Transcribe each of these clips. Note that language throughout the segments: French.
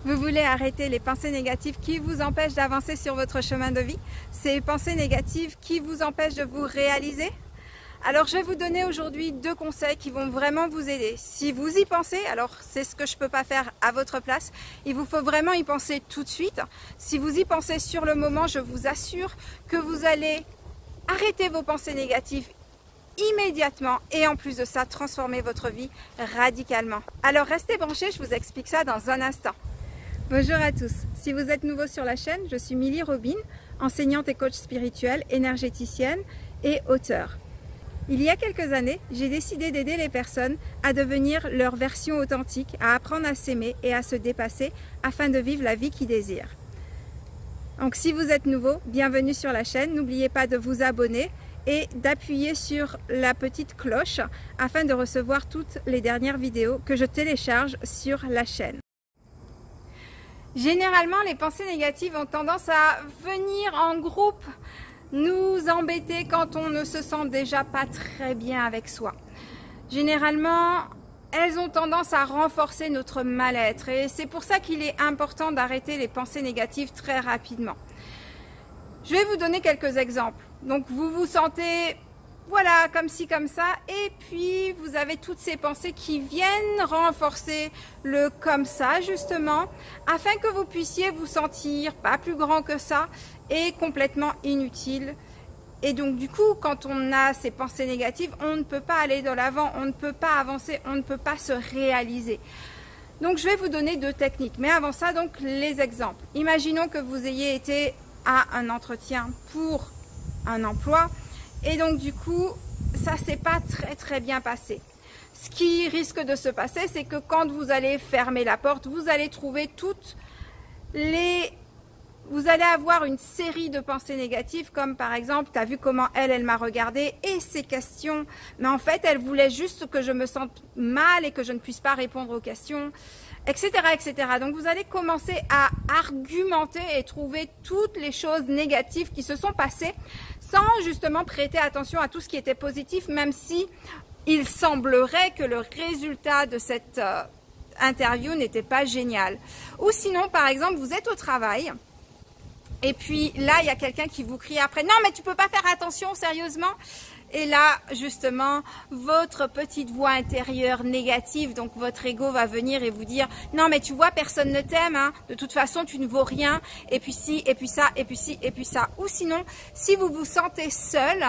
Vous voulez arrêter les pensées négatives qui vous empêchent d'avancer sur votre chemin de vie? Ces pensées négatives qui vous empêchent de vous réaliser? Alors je vais vous donner aujourd'hui 2 conseils qui vont vraiment vous aider. Si vous y pensez, alors c'est ce que je ne peux pas faire à votre place, il vous faut vraiment y penser tout de suite. Si vous y pensez sur le moment, je vous assure que vous allez arrêter vos pensées négatives immédiatement et en plus de ça, transformer votre vie radicalement. Alors restez branchés, je vous explique ça dans un instant. Bonjour à tous, si vous êtes nouveau sur la chaîne, je suis Milly Robin, enseignante et coach spirituelle, énergéticienne et auteure. Il y a quelques années, j'ai décidé d'aider les personnes à devenir leur version authentique, à apprendre à s'aimer et à se dépasser afin de vivre la vie qu'ils désirent. Donc si vous êtes nouveau, bienvenue sur la chaîne, n'oubliez pas de vous abonner et d'appuyer sur la petite cloche afin de recevoir toutes les dernières vidéos que je télécharge sur la chaîne. Généralement, les pensées négatives ont tendance à venir en groupe, nous embêter quand on ne se sent déjà pas très bien avec soi. Généralement, elles ont tendance à renforcer notre mal-être et c'est pour ça qu'il est important d'arrêter les pensées négatives très rapidement. Je vais vous donner quelques exemples. Donc vous vous sentez voilà, comme ci, comme ça, et puis vous avez toutes ces pensées qui viennent renforcer le comme ça, justement, afin que vous puissiez vous sentir pas plus grand que ça et complètement inutile. Et donc, du coup, quand on a ces pensées négatives, on ne peut pas aller de l'avant, on ne peut pas avancer, on ne peut pas se réaliser. Donc, je vais vous donner 2 techniques. Mais avant ça, donc, les exemples. Imaginons que vous ayez été à un entretien pour un emploi. Et donc du coup, ça s'est pas très bien passé. Ce qui risque de se passer, c'est que quand vous allez fermer la porte, vous allez trouver vous allez avoir une série de pensées négatives, comme par exemple, tu as vu comment elle m'a regardé et ses questions, mais en fait, elle voulait juste que je me sente mal et que je ne puisse pas répondre aux questions, etc., etc. Donc vous allez commencer à argumenter et trouver toutes les choses négatives qui se sont passées sans justement prêter attention à tout ce qui était positif, même si il semblerait que le résultat de cette interview n'était pas génial. Ou sinon, par exemple, vous êtes au travail et puis là, il y a quelqu'un qui vous crie après « Non, mais tu peux pas faire attention, sérieusement ?» Et là, justement, votre petite voix intérieure négative, donc votre ego va venir et vous dire « Non, mais tu vois, personne ne t'aime, hein. De toute façon, tu ne vaux rien. Et puis ci, et puis ça, et puis ci, et puis ça. » Ou sinon, si vous vous sentez seul,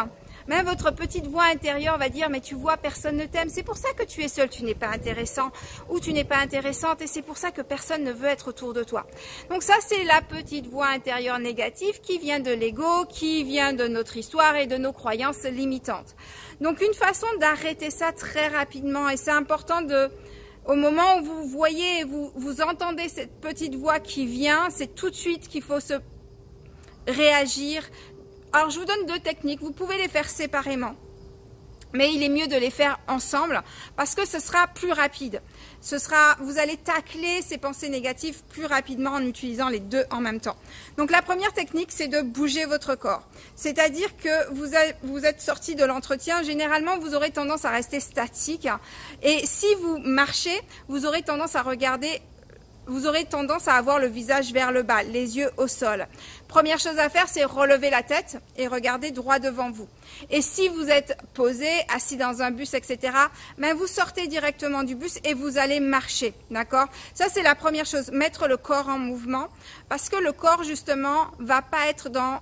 même votre petite voix intérieure va dire « Mais tu vois, personne ne t'aime. C'est pour ça que tu es seul, tu n'es pas intéressant. Ou tu n'es pas intéressante et c'est pour ça que personne ne veut être autour de toi. » Donc ça, c'est la petite voix intérieure négative qui vient de l'ego, qui vient de notre histoire et de nos croyances limitantes. Donc une façon d'arrêter ça très rapidement, et c'est important au moment où vous voyez, vous entendez cette petite voix qui vient, c'est tout de suite qu'il faut se réagir. Alors, je vous donne 2 techniques. Vous pouvez les faire séparément, mais il est mieux de les faire ensemble parce que ce sera plus rapide. Vous allez tacler ces pensées négatives plus rapidement en utilisant les 2 en même temps. Donc, la première technique, c'est de bouger votre corps. C'est-à-dire que vous êtes sorti de l'entretien. Généralement, vous aurez tendance à rester statique. Et si vous marchez, vous aurez tendance à regarder. Vous aurez tendance à avoir le visage vers le bas, les yeux au sol. Première chose à faire, c'est relever la tête et regarder droit devant vous. Et si vous êtes posé, assis dans un bus, etc., ben vous sortez directement du bus et vous allez marcher, d'accord? Ça, c'est la première chose, mettre le corps en mouvement, parce que le corps, justement, va pas être dans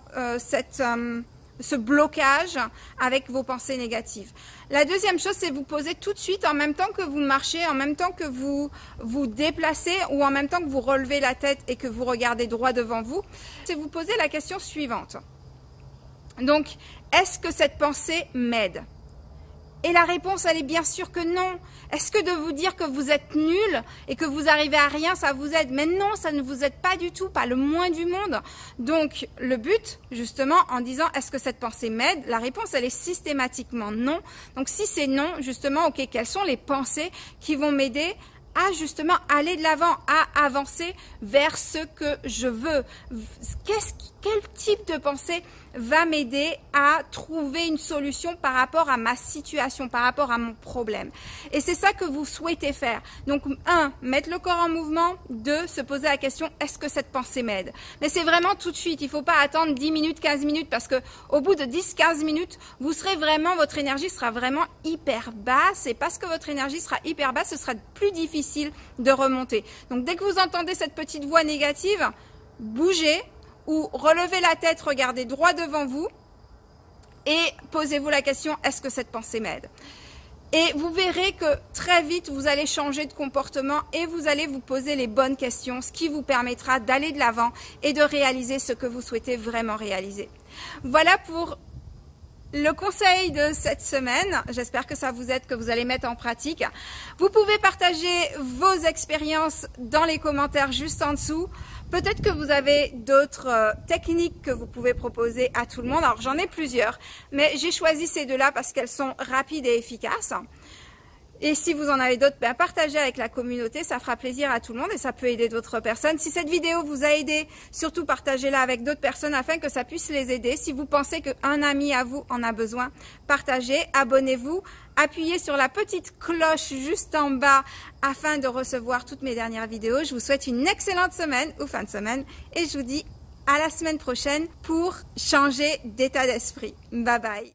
ce blocage avec vos pensées négatives. La deuxième chose, c'est vous poser tout de suite, en même temps que vous marchez, en même temps que vous vous déplacez ou en même temps que vous relevez la tête et que vous regardez droit devant vous, c'est vous poser la question suivante. Donc, est-ce que cette pensée m'aide? Et la réponse, elle est bien sûr que non. Est-ce que de vous dire que vous êtes nul et que vous arrivez à rien, ça vous aide? Mais non, ça ne vous aide pas du tout, pas le moins du monde. Donc, le but, justement, en disant est-ce que cette pensée m'aide? La réponse, elle est systématiquement non. Donc, si c'est non, justement, ok, quelles sont les pensées qui vont m'aider à justement aller de l'avant, à avancer vers ce que je veux. Quel type de pensée va m'aider à trouver une solution par rapport à ma situation, par rapport à mon problème. Et c'est ça que vous souhaitez faire. Donc, 1, mettre le corps en mouvement. 2, se poser la question, est-ce que cette pensée m'aide? Mais c'est vraiment tout de suite. Il ne faut pas attendre 10 minutes, 15 minutes, parce que au bout de 10-15 minutes, votre énergie sera vraiment hyper basse. Et parce que votre énergie sera hyper basse, ce sera plus difficile de remonter. Donc, dès que vous entendez cette petite voix négative, bougez, ou relevez la tête, regardez droit devant vous et posez-vous la question, est-ce que cette pensée m'aide? Et vous verrez que très vite, vous allez changer de comportement et vous allez vous poser les bonnes questions, ce qui vous permettra d'aller de l'avant et de réaliser ce que vous souhaitez vraiment réaliser. Voilà pour le conseil de cette semaine. J'espère que ça vous aide, que vous allez mettre en pratique. Vous pouvez partager vos expériences dans les commentaires juste en dessous. Peut-être que vous avez d'autres techniques que vous pouvez proposer à tout le monde. Alors j'en ai plusieurs, mais j'ai choisi ces deux-là parce qu'elles sont rapides et efficaces. Et si vous en avez d'autres, partagez avec la communauté, ça fera plaisir à tout le monde et ça peut aider d'autres personnes. Si cette vidéo vous a aidé, surtout partagez-la avec d'autres personnes afin que ça puisse les aider. Si vous pensez qu'un ami à vous en a besoin, partagez, abonnez-vous, appuyez sur la petite cloche juste en bas afin de recevoir toutes mes dernières vidéos. Je vous souhaite une excellente semaine ou fin de semaine et je vous dis à la semaine prochaine pour changer d'état d'esprit. Bye bye.